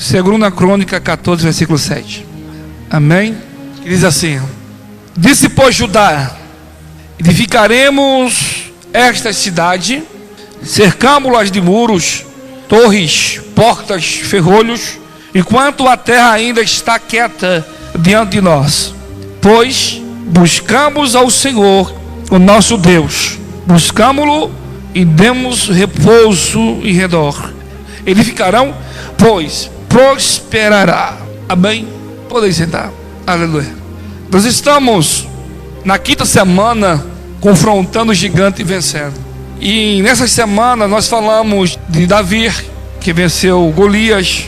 Segunda Crônica 14, versículo 7. Amém? Que diz assim: disse, pois, Judá: edificaremos esta cidade, cercámo-las de muros, torres, portas, ferrolhos, enquanto a terra ainda está quieta diante de nós. Pois buscamos ao Senhor, o nosso Deus, buscamo-lo e demos repouso em redor. Edificarão, pois prosperará. Amém? Podem sentar. Aleluia. Nós estamos na quinta semana confrontando o gigante e vencendo. E nessa semana nós falamos de Davi, que venceu Golias.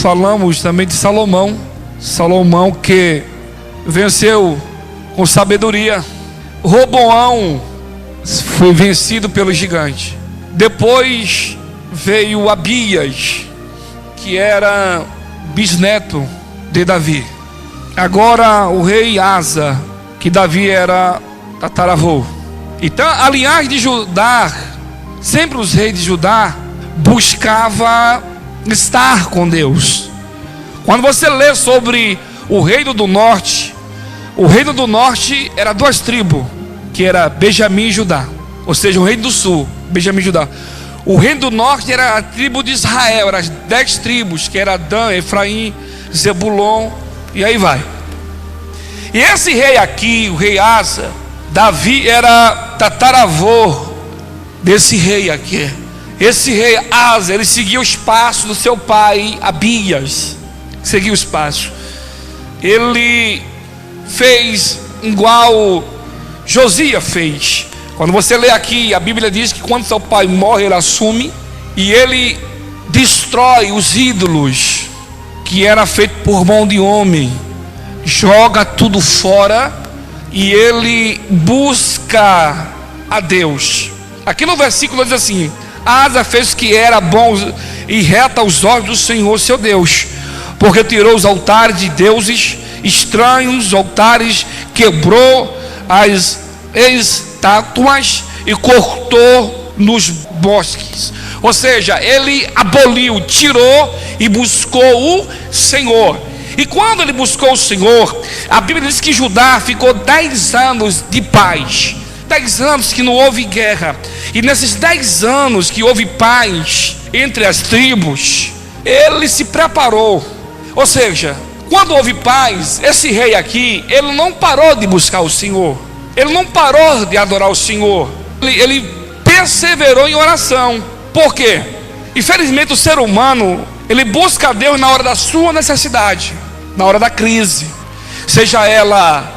Falamos também de Salomão. Salomão que venceu com sabedoria. Roboão foi vencido pelo gigante. Depois veio Abias, que era bisneto de Davi. Agora o rei Asa, que Davi era tataravô. Então a linhagem de Judá, sempre os reis de Judá buscava estar com Deus. Quando você lê sobre o reino do norte, o reino do norte era duas tribos, que era Benjamim e Judá. Ou seja, o reino do sul, Benjamim e Judá. O reino do norte era a tribo de Israel, eram as 10 tribos, que era Dan, Efraim, Zebulon, e aí vai. E esse rei aqui, o rei Asa, Davi era tataravô desse rei aqui. Esse rei Asa, ele seguia os passos do seu pai Abias. Seguia os passos. Ele fez igual Josias fez. Quando você lê aqui, a Bíblia diz que quando seu pai morre, ele assume e ele destrói os ídolos que era feito por mão de homem, joga tudo fora e ele busca a Deus. Aqui no versículo diz assim: Asa fez o que era bom e reto aos olhos do Senhor seu Deus, porque tirou os altares de deuses estranhos, altares, quebrou as estátuas e cortou nos bosques. Ou seja, ele aboliu, tirou e buscou o Senhor. E quando ele buscou o Senhor, a Bíblia diz que Judá ficou 10 anos de paz, 10 anos que não houve guerra. E nesses 10 anos que houve paz entre as tribos, ele se preparou. Ou seja, quando houve paz, esse rei aqui, ele não parou de buscar o Senhor, ele não parou de adorar o Senhor, ele perseverou em oração. Por quê? Infelizmente o ser humano, ele busca a Deus na hora da sua necessidade, na hora da crise, seja ela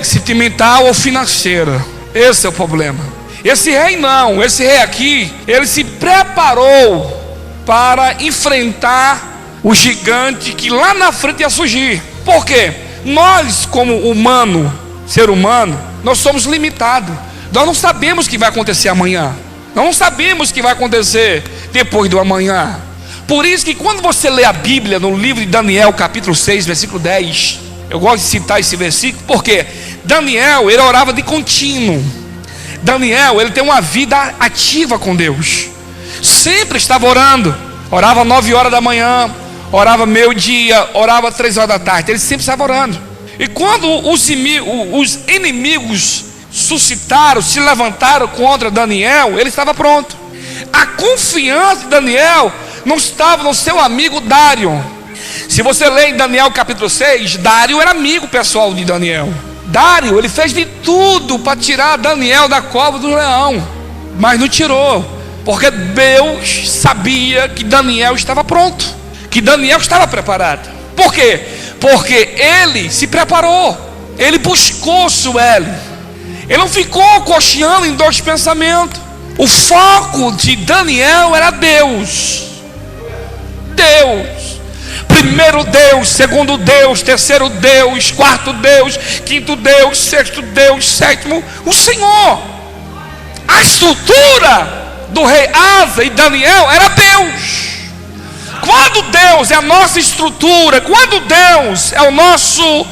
sentimental ou financeira. Esse é o problema. Esse rei não, esse rei aqui, ele se preparou para enfrentar o gigante que lá na frente ia surgir. Por quê? Nós, como humano, ser humano, nós somos limitados. Nós não sabemos o que vai acontecer amanhã. Nós não sabemos o que vai acontecer depois do amanhã. Por isso que quando você lê a Bíblia no livro de Daniel, capítulo 6, versículo 10, eu gosto de citar esse versículo, porque Daniel, ele orava de contínuo. Daniel, ele tem uma vida ativa com Deus. Sempre estava orando. Orava 9 horas da manhã, orava meio-dia, orava 3 horas da tarde. Ele sempre estava orando. E quando os inimigos suscitaram, se levantaram contra Daniel, ele estava pronto. A confiança de Daniel não estava no seu amigo Dário. Se você lê em Daniel capítulo 6, Dário era amigo pessoal de Daniel. Dário, ele fez de tudo para tirar Daniel da cova do leão, mas não tirou, porque Deus sabia que Daniel estava pronto, que Daniel estava preparado. Por quê? Porque ele se preparou, ele buscou o Sueli, ele não ficou cocheando em dois pensamentos. O foco de Daniel era Deus. Deus, primeiro Deus, segundo Deus, terceiro Deus, quarto Deus, quinto Deus, sexto Deus, sétimo, o Senhor. A estrutura do rei Asa e Daniel era Deus. Quando Deus é a nossa estrutura, quando Deus é o nosso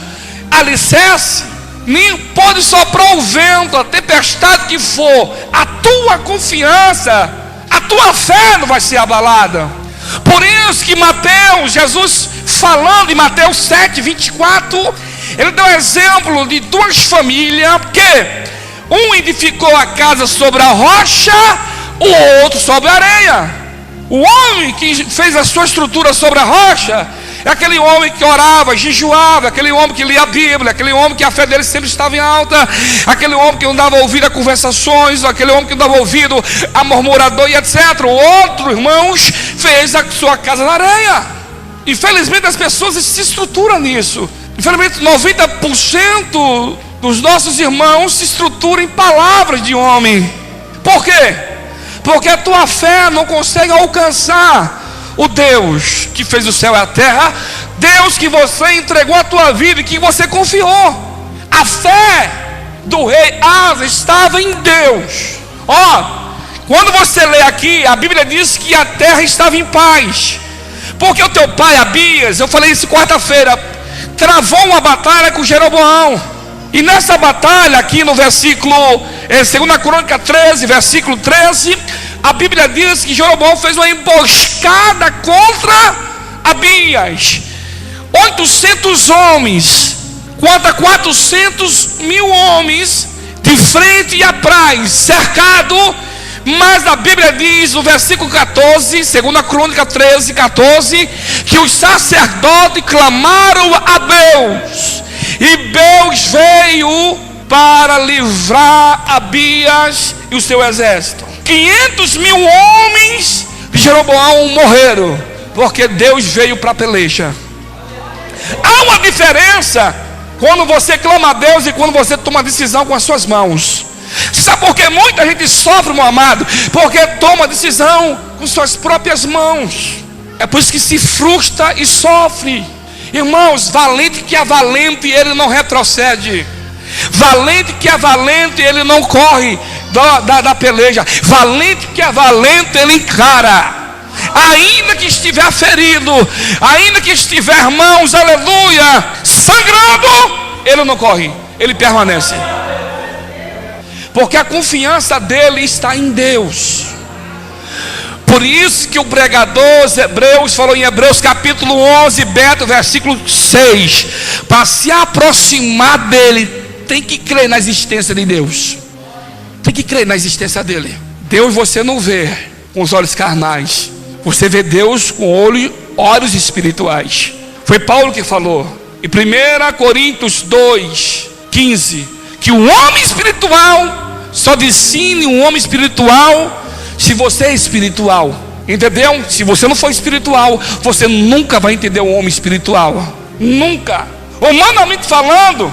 alicerce, nem pode soprar o vento, a tempestade que for, a tua confiança, a tua fé não vai ser abalada. Por isso que Mateus, Jesus falando em Mateus 7, 24, ele deu exemplo de duas famílias, que um edificou a casa sobre a rocha, o outro sobre a areia. O homem que fez a sua estrutura sobre a rocha é aquele homem que orava, jejuava, aquele homem que lia a Bíblia, aquele homem que a fé dele sempre estava em alta, aquele homem que não dava ouvido a conversações, aquele homem que não dava ouvido a murmurador e etc. O outro, irmãos, fez a sua casa na areia. Infelizmente as pessoas se estruturam nisso. Infelizmente 90% dos nossos irmãos se estruturam em palavras de homem. Por quê? Porque a tua fé não consegue alcançar o Deus que fez o céu e a terra, Deus que você entregou a tua vida e que você confiou. A fé do rei Asa estava em Deus. Quando você lê aqui, a Bíblia diz que a terra estava em paz, porque o teu pai Abias, eu falei isso quarta-feira, travou uma batalha com Jeroboão. E nessa batalha aqui no versículo 2 Crônica 13, versículo 13, a Bíblia diz que Jeroboão fez uma emboscada contra Abias. 800 homens contra 400.000 homens, de frente e atrás, cercado. Mas a Bíblia diz no versículo 14, 2 Crônica 13, 14, que os sacerdotes clamaram a Deus, e Deus veio para livrar Abias e o seu exército. 500.000 homens de Jeroboão morreram, porque Deus veio para a peleja. Há uma diferença quando você clama a Deus e quando você toma decisão com as suas mãos. Sabe por que muita gente sofre, meu amado? Porque toma decisão com suas próprias mãos. É por isso que se frustra e sofre. Irmãos, valente que é valente, ele não retrocede. Valente que é valente, ele não corre da peleja. Valente que é valente, ele encara. Ainda que estiver ferido, ainda que estiver, irmãos, aleluia, sangrando, ele não corre, ele permanece. Porque a confiança dele está em Deus. Por isso que o pregador aos Hebreus falou em Hebreus capítulo 11, versículo 6, para se aproximar dele, tem que crer na existência de Deus. Tem que crer na existência dele. Deus você não vê com os olhos carnais, você vê Deus com olhos espirituais. Foi Paulo que falou em 1 Coríntios 2, 15, que o homem espiritual só discerne um homem espiritual se você é espiritual. Entendeu? Se você não for espiritual, você nunca vai entender o homem espiritual. Nunca. Humanamente falando,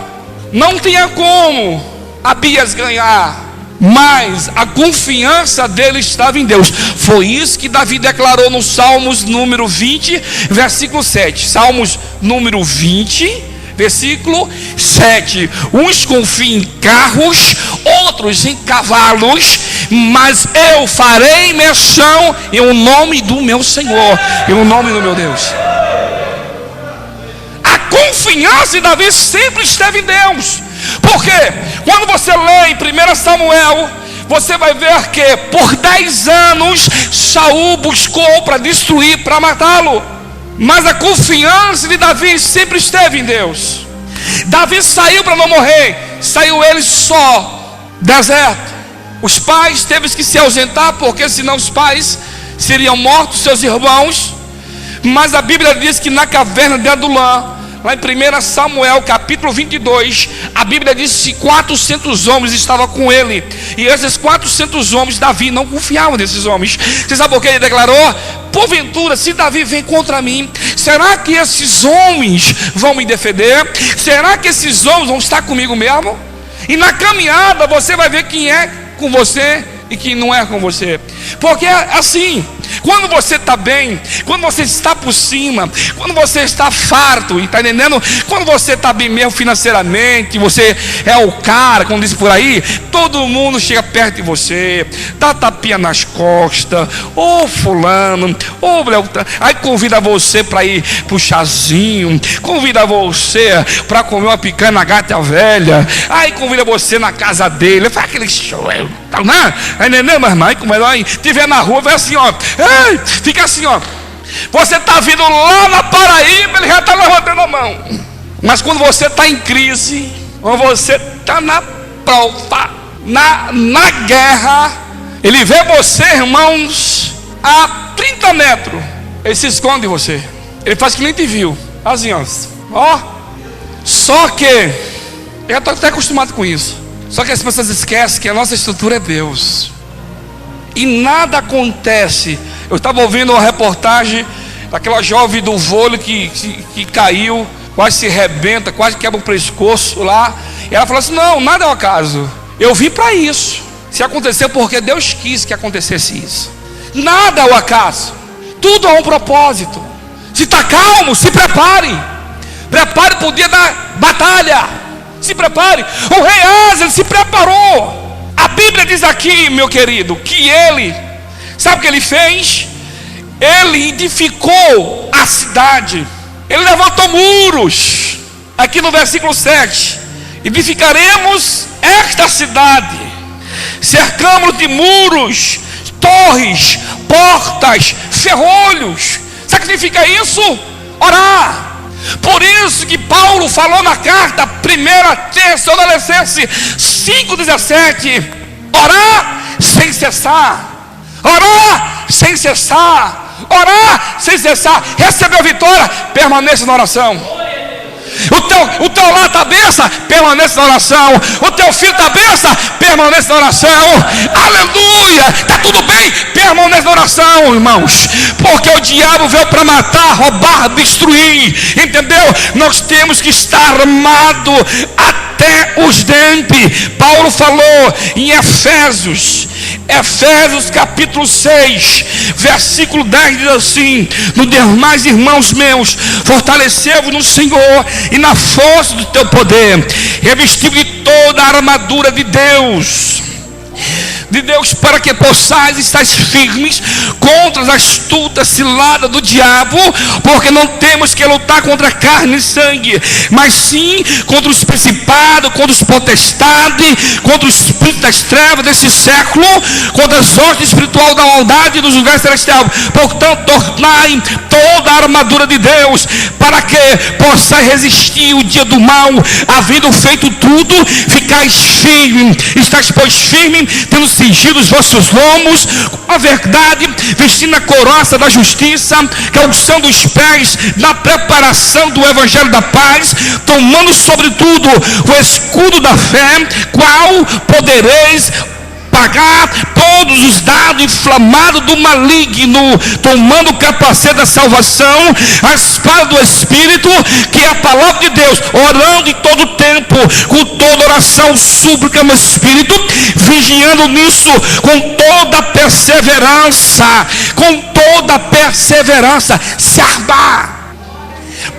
não tinha como Abias ganhar, mas a confiança dele estava em Deus. Foi isso que Davi declarou no Salmos número 20, versículo 7. Salmos número 20, versículo 7. Uns confiam em carros, outros em cavalos, mas eu farei menção em o nome do meu Senhor, em o nome do meu Deus. A confiança de Davi sempre esteve em Deus. Porque quando você lê em 1 Samuel, você vai ver que por 10 anos Saul buscou para destruir, para matá-lo. Mas a confiança de Davi sempre esteve em Deus. Davi saiu para não morrer, saiu ele só, deserto. Os pais teve que se ausentar, porque senão os pais seriam mortos, seus irmãos. Mas a Bíblia diz que na caverna de Adulã, lá em 1 Samuel capítulo 22, a Bíblia diz que 400 homens estavam com ele. E esses 400 homens, Davi não confiava nesses homens. Você sabe por que ele declarou? Porventura, se Davi vem contra mim, será que esses homens vão me defender? Será que esses homens vão estar comigo mesmo? E na caminhada você vai ver quem é com você e quem não é com você. Porque assim, quando você está bem, quando você está por cima, quando você está farto, está entendendo? Quando você está bem mesmo financeiramente, você é o cara, como diz por aí, todo mundo chega perto de você, dá tapinha nas costas, ô fulano, ô aí convida você para ir pro chazinho, convida você para comer uma picanha na gata velha, aí convida você na casa dele, faz aquele show, tá entendendo, meu irmão? Aí como é, tiver na rua, vai assim, ó, fica assim, ó. Você está vindo lá na Paraíba, ele já está levantando a mão. Mas quando você está em crise, quando você está na prova, na guerra, ele vê você, irmãos, a 30 metros, ele se esconde de você. Ele faz que nem te viu, assim, ó. Só que, eu estou até acostumado com isso. Só que as pessoas esquecem que a nossa estrutura é Deus. E nada acontece. Eu estava ouvindo uma reportagem daquela jovem do vôlei que caiu, quase se arrebenta, quase quebra o pescoço lá. E ela falou assim: não, nada é um acaso. Eu vim para isso. Se aconteceu porque Deus quis que acontecesse isso. Nada é um acaso. Tudo há um propósito. Se está calmo, se prepare. Prepare para o dia da batalha. Se prepare. O rei Asa se preparou. A Bíblia diz aqui, meu querido, que ele, sabe o que ele fez? Ele edificou a cidade. Ele levantou muros. Aqui no versículo 7: edificaremos esta cidade, cercamos de muros, torres, portas, ferrolhos. Sabe o que significa isso? Orar. Por isso que Paulo falou na carta 1 Tessalonicenses 5,17: orar sem cessar, orar sem cessar, orar sem cessar. Recebeu a vitória, permaneça na oração. O teu lar está benção, permaneça na oração. O teu filho está benção, permaneça na oração. Aleluia, está tudo bem, permaneça na oração, irmãos. Porque o diabo veio para matar, roubar, destruir, entendeu? Nós temos que estar armado até os dentes. Paulo falou em Efésios capítulo 6, versículo 10, diz assim: no demais, irmãos meus, fortalecei-vos no Senhor e na força do teu poder, revestido de toda a armadura de Deus, para que possais estar firmes contra as astutas ciladas do diabo, porque não temos que lutar contra carne e sangue, mas sim contra os principados, contra os potestades, contra o espírito das trevas desse século, contra as hostes espiritual da maldade dos lugares celestiais. Portanto, tornai toda a armadura de Deus, para que possais resistir o dia do mal, havendo feito tudo, ficais firmes. Estais, pois, firmes, tendo cingido os vossos lombos com a verdade, vestindo a couraça da justiça, calçando os pés na preparação do evangelho da paz, tomando sobretudo o escudo da fé, qual podereis pagar todos os dados inflamados do maligno, tomando o capacete da salvação, a espada do Espírito, que é a palavra de Deus, orando em todo tempo, com toda oração, súplica no Espírito, vigiando nisso com toda perseverança, se armar.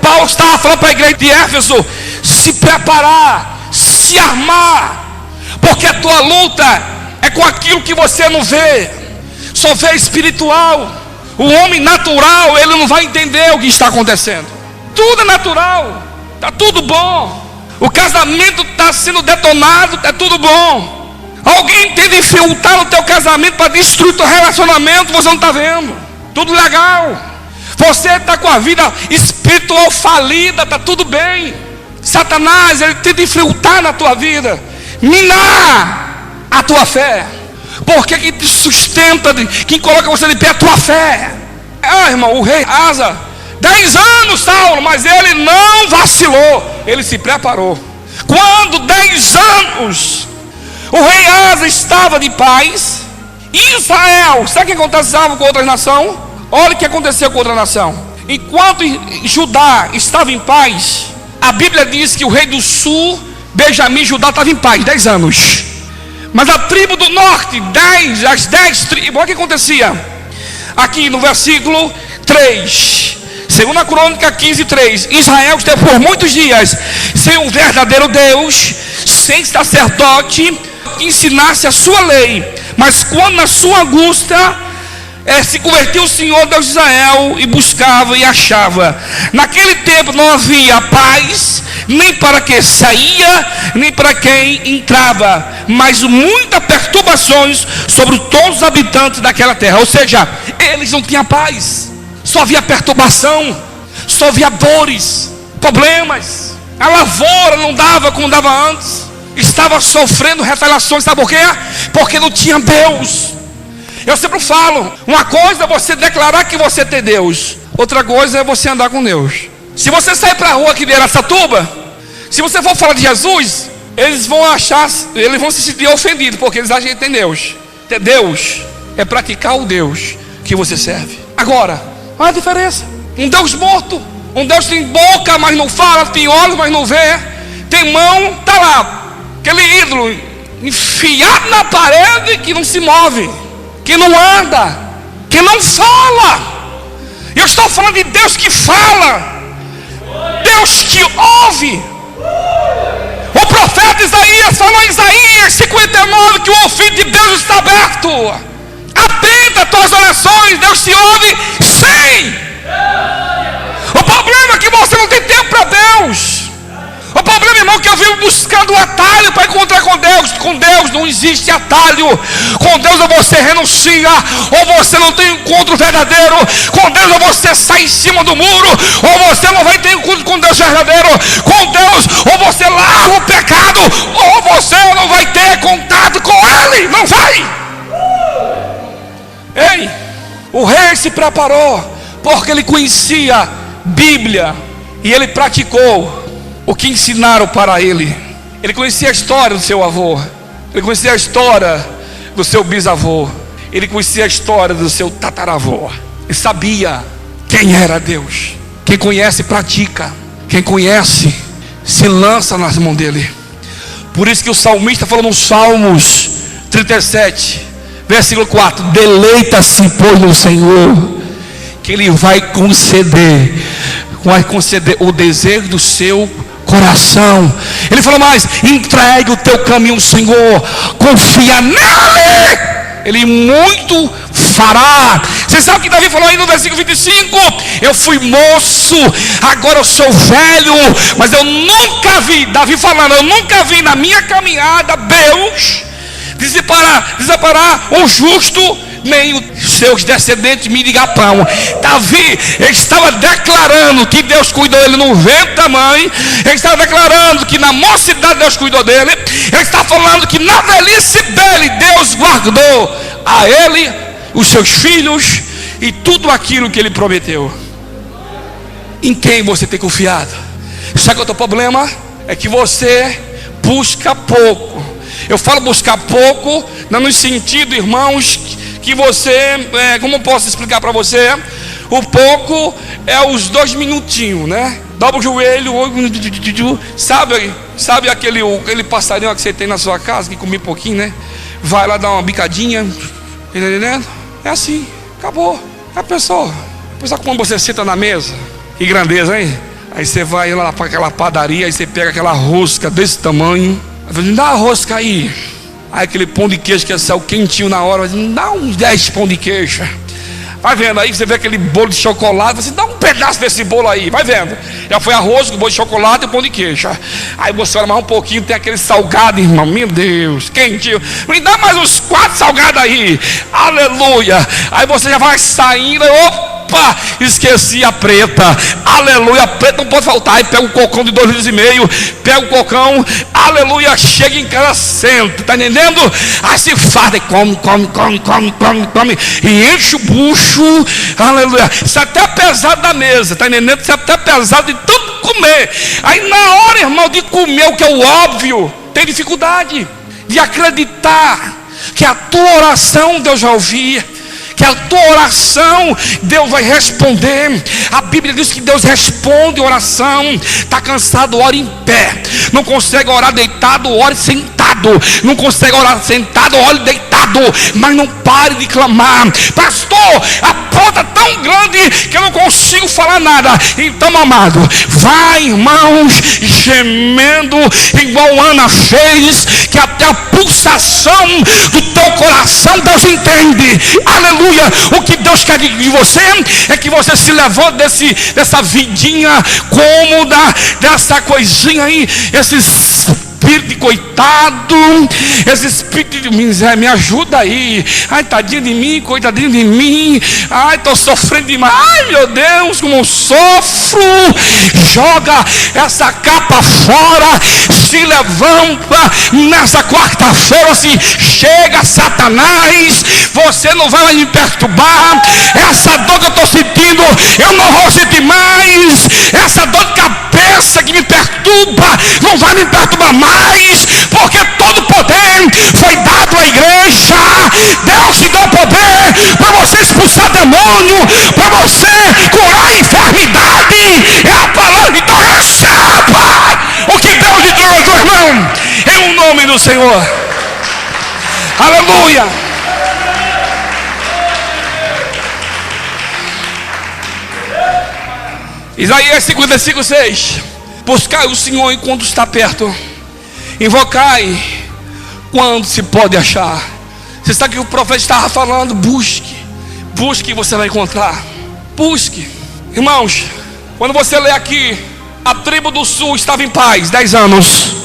Paulo estava falando para a igreja de Éfeso: se preparar, se armar, porque a tua luta é com aquilo que você não vê, só vê espiritual. O homem natural, ele não vai entender o que está acontecendo. Tudo é natural, está tudo bom. O casamento está sendo detonado, é tudo bom. Alguém tenta infiltrar no teu casamento para destruir o teu relacionamento, você não está vendo. Tudo legal. Você está com a vida espiritual falida, está tudo bem. Satanás, ele tenta infiltrar na tua vida, minar a tua fé. Porque quem te sustenta, quem coloca você de pé, é a tua fé. Irmão, o rei Asa, 10 anos, Saulo, mas ele não vacilou, ele se preparou. Quando 10 anos o rei Asa estava de paz, Israel, sabe o que aconteceu com outra nação? Olha o que aconteceu com outra nação. Enquanto Judá estava em paz, a Bíblia diz que o rei do sul, Benjamim e Judá, estavam em paz 10 anos. Mas a tribo do norte, as 10 tribos, olha o que acontecia. Aqui no versículo 3, 2 Crônica 15:3, Israel esteve por muitos dias sem um verdadeiro Deus, sem sacerdote que ensinasse a sua lei. Mas quando na sua angústia se convertiu o Senhor Deus de Israel, e buscava e achava. Naquele tempo não havia paz, nem para quem saía, nem para quem entrava, mas muitas perturbações sobre todos os habitantes daquela terra. Ou seja, eles não tinham paz. só havia perturbação, só havia dores, problemas. A lavoura não dava como dava antes, estava sofrendo retaliações. Sabe por quê? Porque não tinha Deus. Eu sempre falo, uma coisa é você declarar que você tem Deus, outra coisa é você andar com Deus. Se você sair para a rua aqui de Araçatuba, se você for falar de Jesus, eles vão se sentir ofendidos, porque eles acham que tem Deus. Ter Deus é praticar o Deus que você serve. Agora, olha a diferença. Um Deus morto, um Deus tem boca, mas não fala, tem olhos, mas não vê, tem mão, está lá, aquele ídolo enfiado na parede que não se move, que não anda, que não fala. Eu estou falando de Deus que fala, Deus que ouve. O profeta Isaías falou em Isaías 59 que o ouvido de Deus está aberto. Atenta às tuas orações, Deus te ouve, sim. O problema é que você não tem tempo para Deus. O problema, irmão, é que eu vivo buscando um atalho para encontrar com Deus. Com Deus não existe atalho. Com Deus ou você renuncia, ou você não tem um encontro verdadeiro. Com Deus ou você sai em cima do muro, ou você não vai ter encontro com Deus verdadeiro. Com Deus ou você larga o pecado, ou você não vai ter contato com Ele. Não vai. Ei, o rei se preparou porque ele conhecia Bíblia e ele praticou o que ensinaram para ele. Ele conhecia a história do seu avô, ele conhecia a história do seu bisavô, ele conhecia a história do seu tataravô. Ele sabia quem era Deus. Quem conhece, pratica. Quem conhece, se lança nas mãos dele. Por isso que o salmista falou no Salmos 37, versículo 4: deleita-se, pois, no Senhor, que Ele vai conceder o desejo do seu coração. Ele falou mais: entregue o teu caminho ao Senhor, confia nele, Ele muito fará. Você sabe o que Davi falou aí no versículo 25? Eu fui moço, agora eu sou velho, mas eu nunca vi, Davi falando, eu nunca vi na minha caminhada Deus desamparar o justo, nem os seus descendentes me ligar pão. Davi estava declarando que Deus cuidou dele no ventre da mãe. Ele estava declarando que na mocidade Deus cuidou dele. Ele está falando que na velhice dele Deus guardou a ele, os seus filhos e tudo aquilo que ele prometeu. Em quem você tem confiado? Sabe qual é o problema? É que você busca pouco. Eu falo buscar pouco, não no sentido, irmãos, que você, como eu posso explicar para você? O pouco é os 2 minutinhos, né? Dobra o joelho, sabe aquele passarinho que você tem na sua casa, que come pouquinho, né? Vai lá dar uma bicadinha, entendendo? É assim, acabou. A pessoa quando você senta na mesa, que grandeza, hein? Aí você vai lá para aquela padaria, aí você pega aquela rosca desse tamanho, me dá a rosca aí. Aí aquele pão de queijo que saiu quentinho na hora, me dá uns 10 pão de queijo. Vai vendo aí, você vê aquele bolo de chocolate, você dá um pedaço desse bolo aí, vai vendo. Já foi arroz, bolo de chocolate e pão de queijo. Aí você vai mais um pouquinho, tem aquele salgado, irmão, meu Deus, quentinho. Me dá mais uns 4 salgados aí, aleluia. Aí você já vai saindo, opa, esqueci a preta, aleluia, a preta não pode faltar. Aí pega um cocão de 2,5 litros, pega o cocão, aleluia, chega em casa, senta, tá entendendo? Aí se farda e come, e enche o bucho, aleluia. Isso é até pesado da mesa, tá entendendo? Isso é até pesado de tudo comer. Aí na hora, irmão, de comer o que é o óbvio, tem dificuldade de acreditar que a tua oração Deus vai ouvir, que a tua oração Deus vai responder. A Bíblia diz que Deus responde oração. Está cansado, ora em pé. Não consegue orar deitado, ore sentado. Não consegue orar sentado, ore deitado. Mas não pare de clamar. Pastor, a porta é tão grande que eu não consigo falar nada. Então, amado, vai, irmãos, gemendo igual Ana fez, que até a pulsação do teu coração Deus entende. Aleluia. O que Deus quer de você é que você se levou dessa vidinha cômoda, dessa coisinha aí, esse espírito de coitado, esse espírito de miséria, me ajuda aí. Ai, tadinho de mim, coitadinho de mim. Ai, estou sofrendo demais. Ai, meu Deus, como eu sofro. Joga essa capa fora, se levanta nessa quarta-feira assim: chega, Satanás, você não vai me perturbar. Essa dor que eu estou sentindo, eu não vou sentir mais. Essa dor de cabeça que me perturba, não vai me perturbar mais, porque todo poder foi dado à igreja. Deus te deu poder para você expulsar demônio, para você curar a enfermidade. É a palavra. Então receba o que Deus lhe trouxe, irmão, em o nome do Senhor. Aleluia. Isaías 55:6. Buscai o Senhor enquanto está perto, invocai quando se pode achar. Você sabe que o profeta estava falando: busque, busque e você vai encontrar. Busque. Irmãos, quando você lê aqui, a tribo do sul estava em paz 10 anos.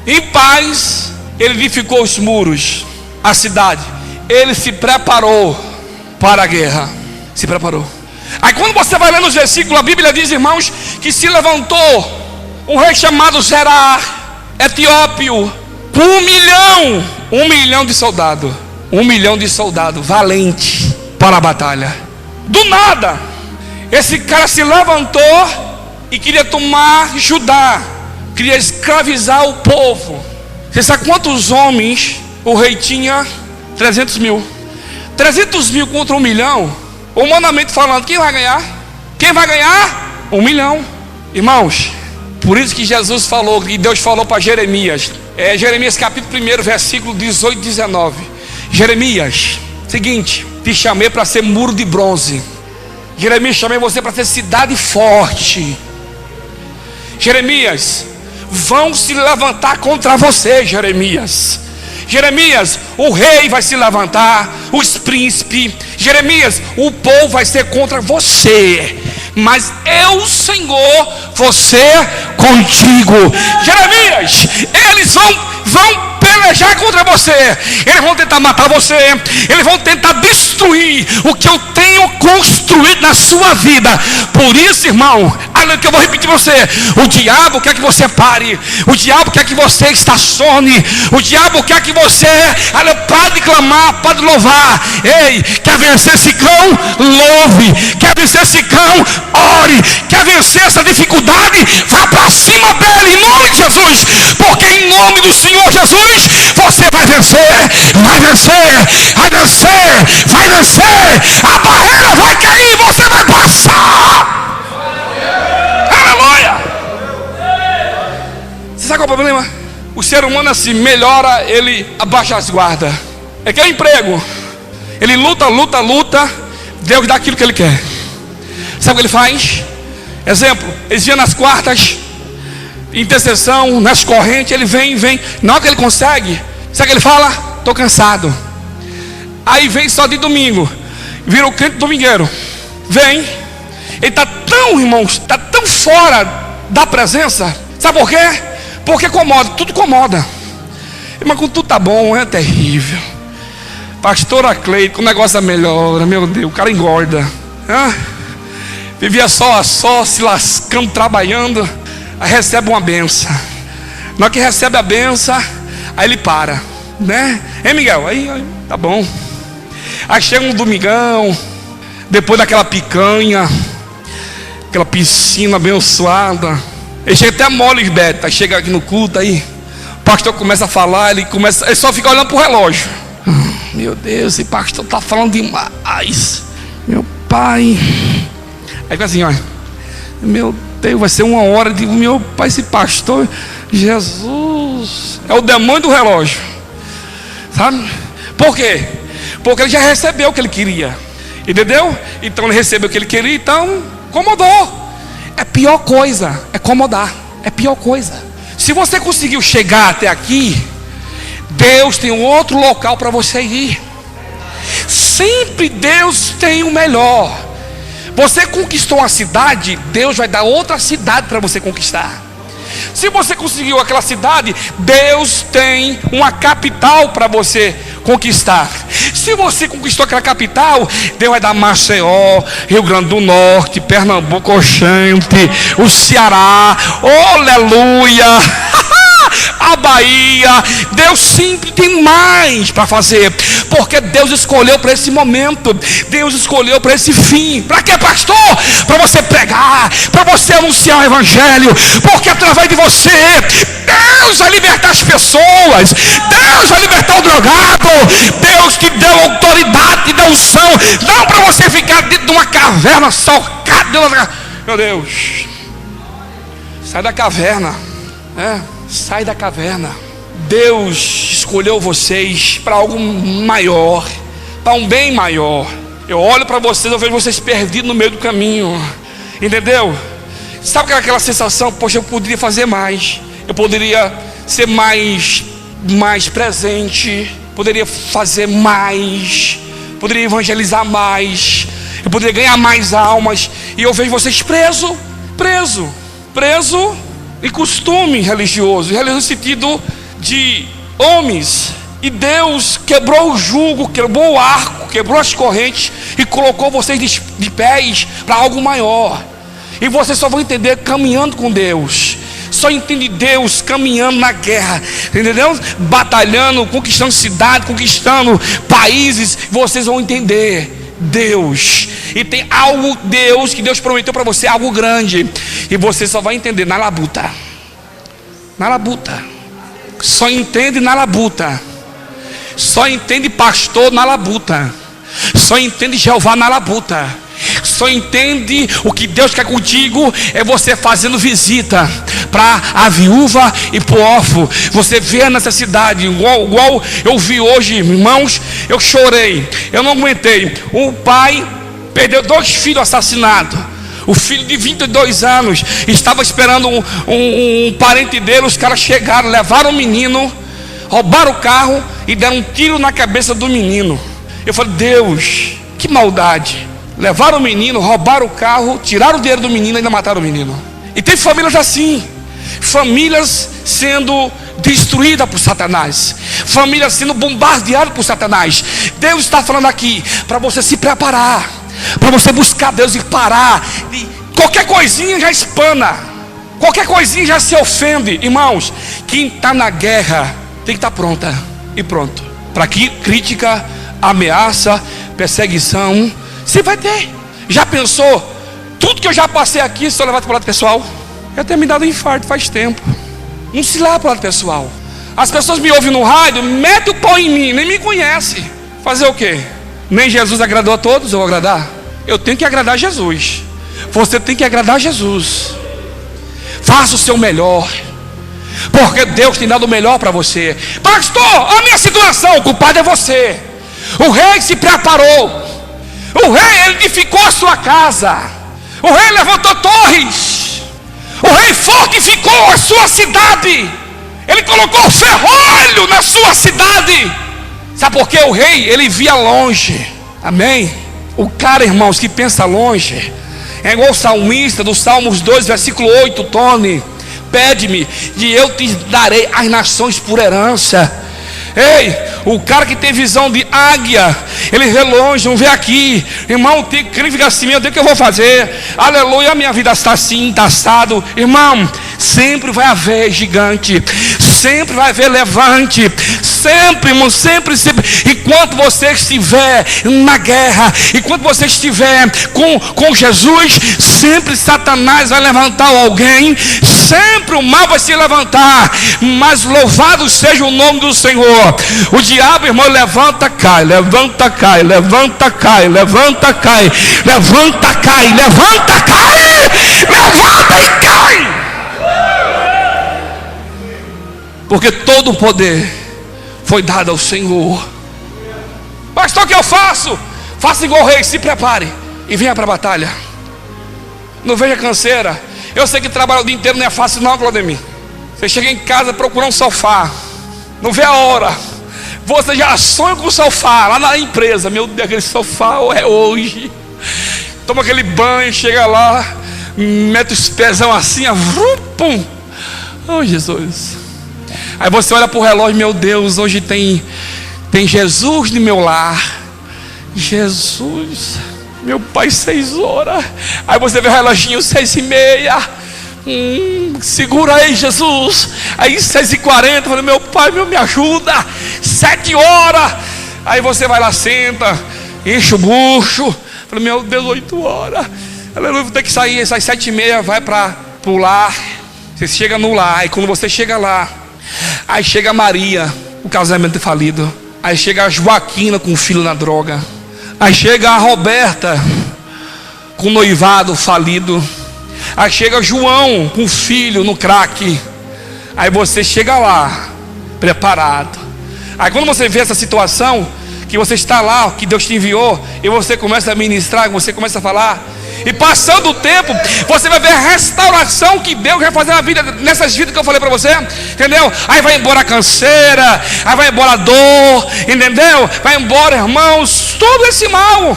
Em paz, ele edificou os muros, a cidade. Ele se preparou para a guerra. Se preparou. Aí quando você vai ler nos versículos, a Bíblia diz, irmãos, que se levantou um rei chamado Zerá, etíopio, com 1 milhão de soldados. 1 milhão de soldados, valente para a batalha. Do nada, esse cara se levantou e queria tomar Judá, queria escravizar o povo. Você sabe quantos homens o rei tinha? 300 mil. 300 mil contra 1 milhão. Humanamente falando, quem vai ganhar? Quem vai ganhar? 1 milhão. Irmãos, por isso que Jesus falou, e Deus falou para Jeremias, Jeremias capítulo 1, versículo 18 e 19. Jeremias, seguinte: te chamei para ser muro de bronze. Jeremias, chamei você para ser cidade forte. Jeremias, vão se levantar contra você, Jeremias. Jeremias, o rei vai se levantar, os príncipes. Jeremias, o povo vai ser contra você, mas eu, Senhor, você contigo. Jeremias, eles vão pelejar contra você. Eles vão tentar matar você. Eles vão tentar destruir o que eu tenho construído na sua vida. Por isso, irmão, olha que eu vou repetir para você: o diabo quer que você pare. O diabo quer que você estacione. O diabo quer que você pare de clamar, pare de louvar. Ei, quer vencer esse cão? Louve. Quer vencer esse cão? Ore. Quer vencer essa dificuldade? Vá para cima dele, em nome de Jesus. Porque em nome do Senhor Jesus, você vai vencer, vai vencer, vai vencer, vai vencer. A barreira vai cair, você vai passar. Aleluia. Você sabe qual é o problema? O ser humano assim, melhora, ele abaixa as guardas. Ele quer emprego, ele luta, Deus dá aquilo que ele quer. Sabe o que ele faz? Exemplo, eles iam nas quartas, intercessão, nas correntes, ele vem. Na hora que ele consegue, sabe o que ele fala? Estou cansado. Aí vem só de domingo, vira o crente domingueiro. Vem, ele está tão, irmãos, está tão fora da presença. Sabe por quê? Porque incomoda, tudo incomoda. Mas quando tudo está bom, é terrível. Pastora Cleide, o negócio melhora, meu Deus, o cara engorda. Vivia só se lascando, trabalhando. Aí recebe uma benção. Na hora que recebe a benção, aí ele para, né? Hein, Miguel? Aí tá bom. Aí chega um domingão, depois daquela picanha, aquela piscina abençoada. Ele chega até mole, Beto. Aí chega aqui no culto, aí o pastor começa a falar, ele só fica olhando pro relógio. Meu Deus, esse pastor tá falando demais. Meu pai. Aí fica assim, olha. Meu Deus, vai ser 1 hora de meu pai, esse pastor. Jesus. É o demônio do relógio. Sabe? Por quê? Porque ele já recebeu o que ele queria. Entendeu? Então ele recebeu o que ele queria, então incomodou. É pior coisa, é acomodar. É pior coisa. Se você conseguiu chegar até aqui, Deus tem um outro local para você ir. Sempre Deus tem o melhor. Você conquistou uma cidade, Deus vai dar outra cidade para você conquistar. Se você conseguiu aquela cidade, Deus tem uma capital para você conquistar. Se você conquistou aquela capital, Deus vai dar Maceió, Rio Grande do Norte, Pernambuco, Oxente, o Ceará, oh, aleluia, a Bahia. Deus sempre tem mais para fazer, porque Deus escolheu para esse momento, Deus escolheu para esse fim. Para quê, pastor? Para você pregar, para você anunciar o evangelho, porque através de você Deus vai libertar as pessoas, Deus vai libertar o drogado. Deus te deu autoridade, te deu unção, não para você ficar dentro de uma caverna socado. Meu Deus, sai da caverna, sai da caverna. Deus escolheu vocês para algo maior, para um bem maior. Eu olho para vocês, eu vejo vocês perdidos no meio do caminho, entendeu? Sabe aquela sensação? Poxa, eu poderia fazer mais, eu poderia ser mais presente, poderia fazer mais, poderia evangelizar mais, eu poderia ganhar mais almas. E eu vejo vocês preso em costume religioso no sentido de homens. E Deus quebrou o jugo, quebrou o arco, quebrou as correntes e colocou vocês de pés para algo maior. E vocês só vão entender caminhando com Deus. Só entende Deus caminhando na guerra, entendeu? Batalhando, conquistando cidade, conquistando países. Vocês vão entender Deus. E tem algo, Deus, que Deus prometeu para você, algo grande. E você só vai entender na labuta. Na labuta. Só entende na labuta. Só entende pastor na labuta. Só entende Jeová na labuta. Só entende o que Deus quer contigo é você fazendo visita para a viúva e para o órfão. Você vê a necessidade, igual eu vi hoje, irmãos. Eu chorei, eu não aguentei. Um pai perdeu 2 filhos assassinados. O filho de 22 anos estava esperando um parente dele. Os caras chegaram, levaram o menino, roubaram o carro e deram um tiro na cabeça do menino. Eu falei, Deus, que maldade. Levaram o menino, roubaram o carro, tiraram o dinheiro do menino e ainda mataram o menino. E tem famílias assim, famílias sendo destruídas por Satanás, famílias sendo bombardeadas por Satanás. Deus está falando aqui para você se preparar, para você buscar Deus e parar. E qualquer coisinha já espana, qualquer coisinha já se ofende. Irmãos, quem está na guerra tem que estar pronta e pronto para que crítica, ameaça, perseguição você vai ter. Já pensou? Tudo que eu já passei aqui, se eu levar para o lado pessoal, eu tenho me dado um infarto faz tempo. Não se leva para o lado pessoal. As pessoas me ouvem no rádio, mete o pau em mim, nem me conhece. Fazer o quê? Nem Jesus agradou a todos, eu vou agradar? Eu tenho que agradar Jesus. Você tem que agradar Jesus. Faça o seu melhor, porque Deus tem dado o melhor para você. Pastor, a minha situação, o culpado é você. O rei se preparou. O rei edificou a sua casa. O rei levantou torres. O rei fortificou a sua cidade. Ele colocou ferrolho na sua cidade. Sabe por quê? O rei, ele via longe. Amém? O cara, irmãos, que pensa longe é igual o salmista do Salmos 2, versículo 8, Tony. Pede-me e eu te darei as nações por herança. Ei, o cara que tem visão de águia, ele vê longe, não vê aqui. Irmão, tem que ficar assim, meu Deus, o que eu vou fazer? Aleluia, a minha vida está assim, está assado. Irmão, sempre vai haver gigante, sempre vai haver levante, sempre, irmão, sempre. Enquanto você estiver na guerra, enquanto você estiver com Jesus, sempre Satanás vai levantar alguém, sempre o mal vai se levantar, mas louvado seja o nome do Senhor. O diabo, irmão, levanta, cai, levanta, cai, levanta, cai, levanta, cai, levanta, cai, levanta, cai, levanta e cai. Porque todo o poder foi dado ao Senhor. Pastor, o que eu faço? Faça igual o rei, se prepare e venha para a batalha. Não veja canseira. Eu sei que trabalhar o dia inteiro não é fácil não, Claudemir. Você chega em casa, procura um sofá, não vê a hora. Você já sonha com o sofá lá na empresa. Meu Deus, aquele sofá é hoje. Toma aquele banho, chega lá, mete os pezão assim, pum. Oh, Jesus. Aí você olha para o relógio, meu Deus, hoje tem Jesus no meu lar. Jesus, meu Pai, 6 horas. Aí você vê o reloginho, 6:30. Segura aí, Jesus. Aí 6:40, falei, meu Pai, me ajuda. 7 horas. Aí você vai lá, senta, enche o bucho. Falei, meu Deus, 8 horas. Aleluia, vou ter que sair, sai 7:30, vai para o lar. Você chega no lar, aí quando você chega lá, aí chega a Maria, o casamento falido. Aí chega a Joaquina com o filho na droga. Aí chega a Roberta com o noivado falido. Aí chega João com o filho no crack. Aí você chega lá, preparado. Aí quando você vê essa situação, que você está lá, que Deus te enviou, e você começa a ministrar, você começa a falar, e passando o tempo, você vai ver a restauração que Deus vai fazer na vida, nessas vidas que eu falei para você, entendeu? Aí vai embora a canseira, aí vai embora a dor, entendeu? Vai embora, irmãos, todo esse mal.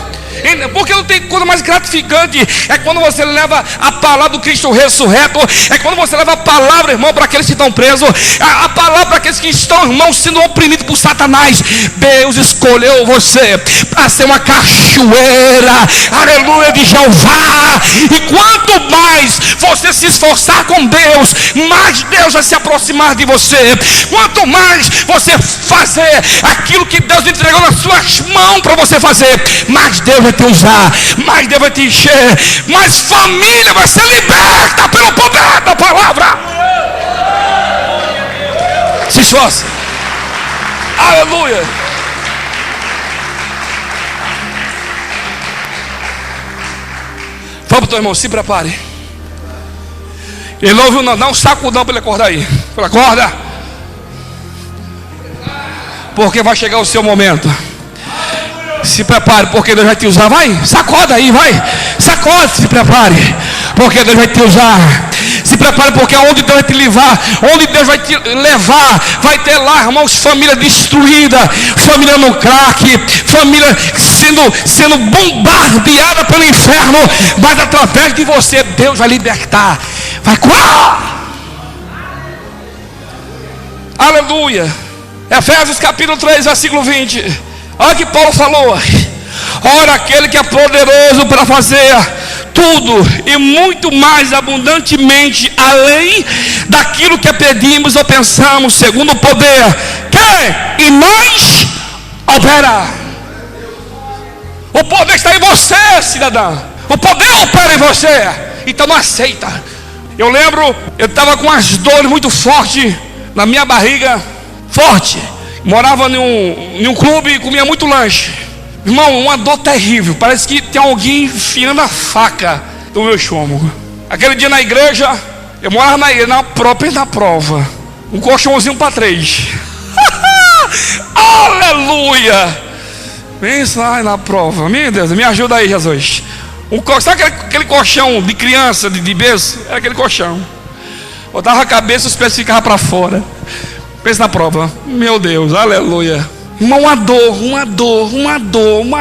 Porque não tem coisa mais gratificante. É quando você leva a palavra do Cristo ressurreto. É quando você leva a palavra, irmão, para aqueles que estão presos. A palavra para aqueles que estão, irmão, sendo oprimidos por Satanás. Deus escolheu você para ser uma cachoeira, aleluia, de Jeová. E quanto mais você se esforçar com Deus, mais Deus vai se aproximar de você. Quanto mais você fazer aquilo que Deus entregou nas suas mãos para você fazer, mais Deus vai te usar, mais Deus vai te encher, mais família vai ser liberta pelo poder da palavra. Se esforce. Aleluia. Fala para o teu irmão, se prepare. Ele ouviu, não, dá um sacudão para ele acordar aí. Fala, acorda, porque vai chegar o seu momento. Se prepare, porque Deus vai te usar. Vai, sacoda aí, vai. Sacode, se prepare, porque Deus vai te usar. Se prepare, porque onde Deus vai te levar, onde Deus vai te levar, vai ter lá, irmãos, família destruída, família no crack, família sendo bombardeada pelo inferno. Mas através de você, Deus vai libertar. Vai curar. Aleluia. Efésios capítulo 3, versículo 20. Olha que Paulo falou. Ora, aquele que é poderoso para fazer tudo e muito mais abundantemente além daquilo que pedimos ou pensamos, segundo o poder que em nós opera. O poder está em você, cidadão. O poder opera em você. Então não aceita. Eu lembro, eu estava com as dores muito fortes na minha barriga. Forte. Morava em um clube e comia muito lanche. Irmão, uma dor terrível. Parece que tem alguém enfiando a faca no meu estômago. Aquele dia na igreja, eu morava na prova. Um colchãozinho para 3. Aleluia! Pensa lá na prova. Meu Deus, me ajuda aí, Jesus. Sabe aquele colchão de criança, de berço? Era aquele colchão. Botava a cabeça e os pés ficavam para fora. Pensa na prova. Meu Deus, aleluia. Irmão, uma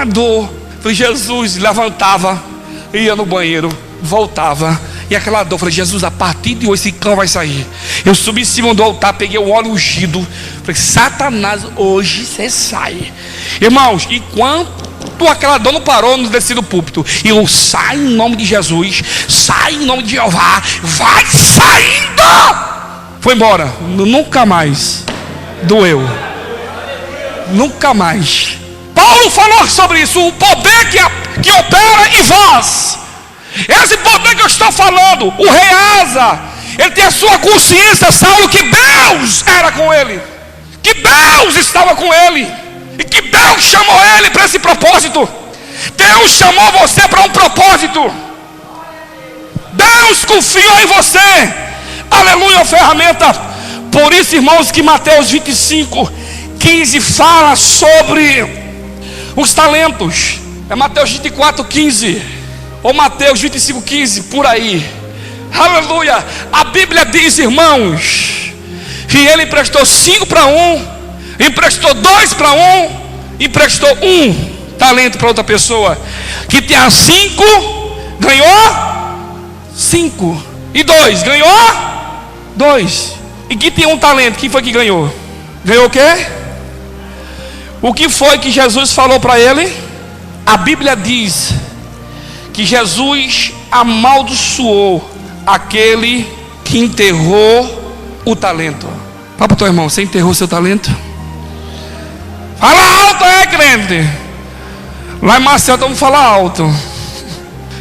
dor. Falei, Jesus, levantava, ia no banheiro, voltava. E aquela dor, falei, Jesus, a partir de hoje esse cão vai sair. Eu subi em cima do altar, peguei o óleo ungido. Falei, Satanás, hoje você sai. Irmãos, enquanto aquela dor não parou no descer do púlpito, eu saio em nome de Jesus, saio em nome de Jeová, vai saindo. Foi embora, nunca mais doeu. Nunca mais. Paulo falou sobre isso, o poder que opera em vós. Esse poder que eu estou falando, o rei Asa, ele tem a sua consciência, Saulo, que Deus era com ele, que Deus estava com ele, e que Deus chamou ele para esse propósito. Deus chamou você para um propósito. Deus confiou em você. Aleluia, a ferramenta. Por isso, irmãos, que Mateus 25:15 fala sobre os talentos. É Mateus 24:15 ou Mateus 25:15, por aí. Aleluia. A Bíblia diz, irmãos, que ele emprestou 5 para um, emprestou 2 para um, emprestou 1 talento para outra pessoa. Que tinha 5, ganhou 5, e 2 ganhou 2. E que tinha um talento, quem foi que ganhou? Ganhou o quê? O que foi que Jesus falou para ele? A Bíblia diz que Jesus amaldiçoou aquele que enterrou o talento. Fala para o teu irmão, você enterrou seu talento? Fala alto, crente. Lá em Maceió todo mundo fala alto.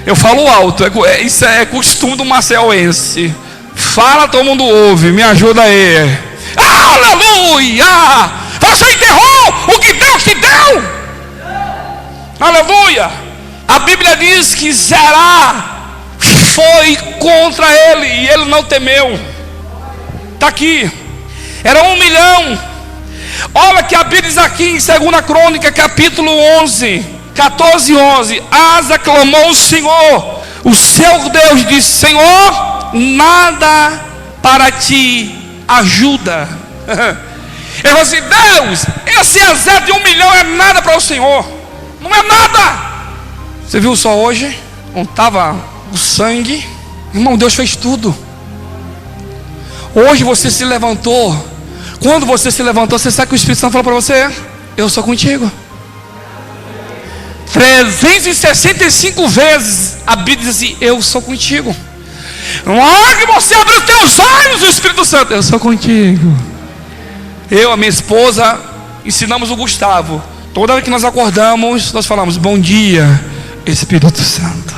Eu falo alto, isso é costume do maceiense. Fala, todo mundo ouve, me ajuda aí. Aleluia! Você enterrou o que Deus te deu. Aleluia! A Bíblia diz que Zerá foi contra ele e ele não temeu. Está aqui. Era 1 milhão. Olha que a Bíblia diz aqui em 2 Crônica, capítulo 11, 14 e 11. Asa clamou o Senhor, o seu Deus, disse: Senhor, nada para ti ajuda. Ele falou assim: Deus, esse exército de 1 milhão é nada para o Senhor. Não é nada. Você viu só hoje? Onde estava o sangue? Irmão, Deus fez tudo. Hoje você se levantou. Quando você se levantou, você sabe que o Espírito Santo falou para você: eu sou contigo. 365 vezes a Bíblia diz assim: eu sou contigo. Na hora que você abre os teus olhos, o Espírito Santo: eu sou contigo. Eu, a minha esposa, ensinamos o Gustavo. Toda vez que nós acordamos, nós falamos: bom dia, Espírito Santo.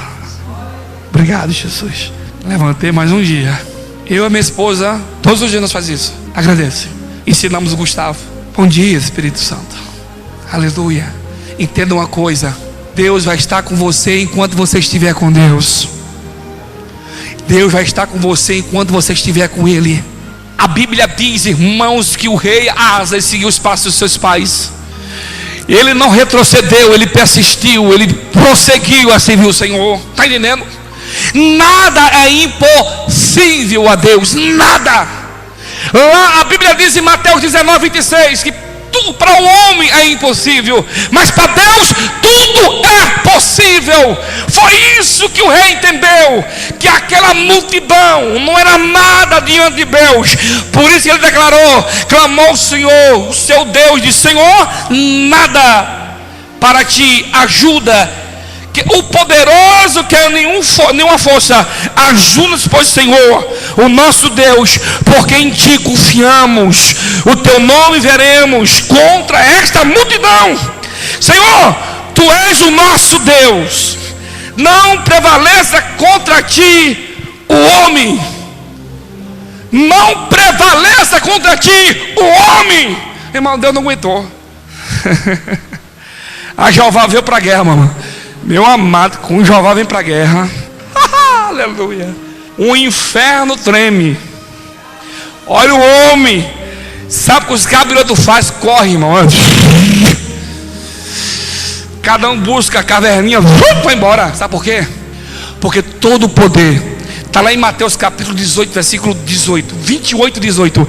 Obrigado, Jesus. Levantei mais um dia. Eu e a minha esposa, todos os dias nós fazemos isso. Agradeço. Ensinamos o Gustavo: bom dia, Espírito Santo. Aleluia. Entenda uma coisa: Deus vai estar com você enquanto você estiver com Deus. Deus vai estar com você enquanto você estiver com Ele. A Bíblia diz, irmãos, que o rei Asa seguiu os passos dos seus pais. Ele não retrocedeu, ele persistiu, ele prosseguiu a servir o Senhor. Está entendendo? Nada é impossível a Deus, nada. Lá a Bíblia diz em Mateus 19:26 que tudo para o homem é impossível, mas para Deus tudo é possível. Foi isso que o rei entendeu, que aquela multidão não era nada diante de Deus. Por isso que ele declarou, clamou o Senhor, o seu Deus, disse: Senhor, nada para ti ajuda. Que o poderoso que é nenhuma força ajuda-nos, pois Senhor, o nosso Deus, porque em ti confiamos, o teu nome veremos contra esta multidão. Senhor, tu és o nosso Deus, não prevaleça contra ti o homem, não prevaleça contra ti o homem. Irmão, Deus não aguentou. A Jeová veio para a guerra, mamãe. Meu amado, com Jeová vem para a guerra. Aleluia. O inferno treme. Olha o homem. Sabe o que os cabelotos fazem? Corre, irmão. Cada um busca a caverninha, vai embora. Sabe por quê? Porque todo o poder está lá em Mateus capítulo 18, versículo 18, 28, 18.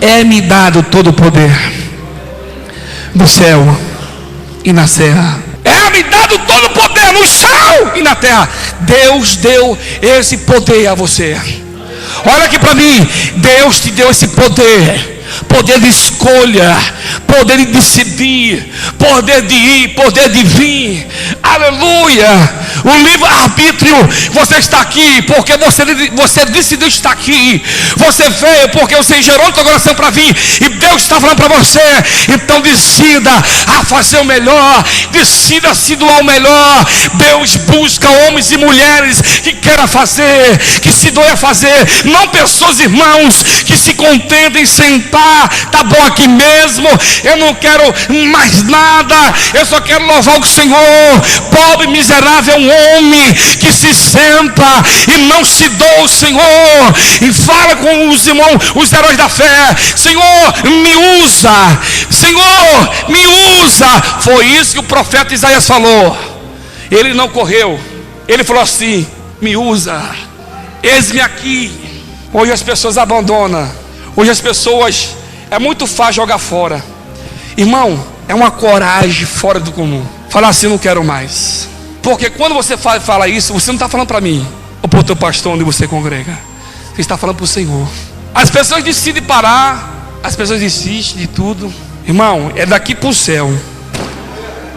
É-me dado todo o poder no céu e na terra. É-me dado todo o poder no céu e na terra. Deus deu esse poder a você. Olha aqui para mim. Deus te deu esse poder. Poder de escolha, poder de decidir, poder de ir, poder de vir. Aleluia. O livre-arbítrio. Você está aqui porque você decidiu estar aqui. Você veio porque você gerou no seu coração para vir, e Deus está falando para você. Então decida a fazer o melhor, decida a se doar o melhor. Deus busca homens e mulheres que queiram fazer, que se doem a fazer. Não pessoas, irmãos, que se contentem em sentar. Tá bom aqui mesmo, eu não quero mais nada, eu só quero louvar o Senhor. Pobre, miserável homem que se senta e não se doa ao Senhor, e fala com os irmãos, os heróis da fé: Senhor, me usa, Senhor, me usa. Foi isso que o profeta Isaías falou. Ele não correu, ele falou assim: me usa, eis-me aqui. Hoje as pessoas abandonam. Hoje as pessoas, é muito fácil jogar fora. Irmão, é uma coragem fora do comum falar assim: não quero mais. Porque quando você fala isso, você não está falando para mim ou para o teu pastor onde você congrega. Você está falando para o Senhor. As pessoas decidem parar, as pessoas desistem de tudo. Irmão, é daqui para o céu.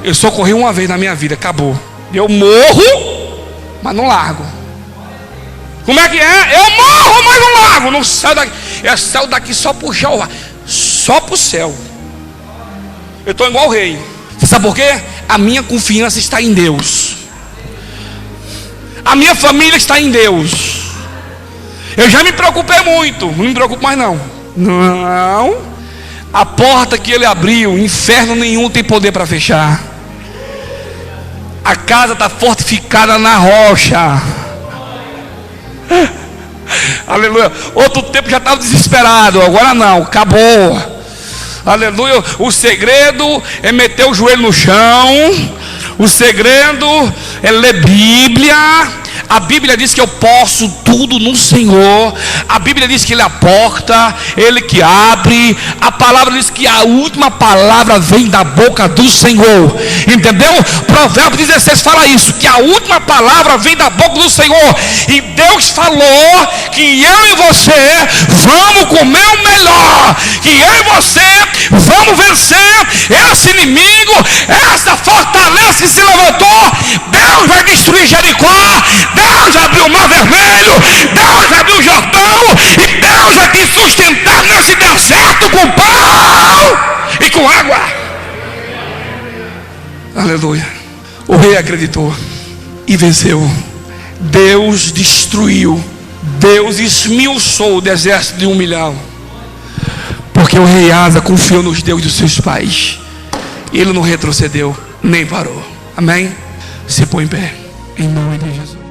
Eu só corri uma vez na minha vida, acabou. Eu morro, mas não largo. Como é que é? Eu morro, mas não largo. Não saio daqui. Eu saio daqui só para o Jeová, só para o céu. Eu estou igual o rei. Você sabe por quê? A minha confiança está em Deus. A minha família está em Deus. Eu já me preocupei muito. Não me preocupo mais não. Não. A porta que ele abriu, inferno nenhum tem poder para fechar. A casa está fortificada na rocha. Aleluia. Outro tempo já estava desesperado. Agora não, acabou. Aleluia. O segredo é meter o joelho no chão. O segredo é ler Bíblia. A Bíblia diz que eu posso tudo no Senhor. A Bíblia diz que Ele é a porta, Ele que abre. A palavra diz que a última palavra vem da boca do Senhor. Entendeu? Provérbios 16 fala isso, que a última palavra vem da boca do Senhor. E Deus falou que eu e você vamos comer o melhor, que eu e você vamos vencer esse inimigo, essa fortaleza que se levantou. Deus vai destruir Jericó. Deus abriu o mar vermelho, Deus abriu o Jordão, e Deus vai te sustentar nesse deserto com pão e com água. Aleluia. O rei acreditou e venceu. Deus destruiu, Deus esmiuçou o exército de 1 milhão, porque o rei Asa confiou nos deuses dos seus pais. Ele não retrocedeu, nem parou. Amém? Se põe em pé, em nome de Jesus.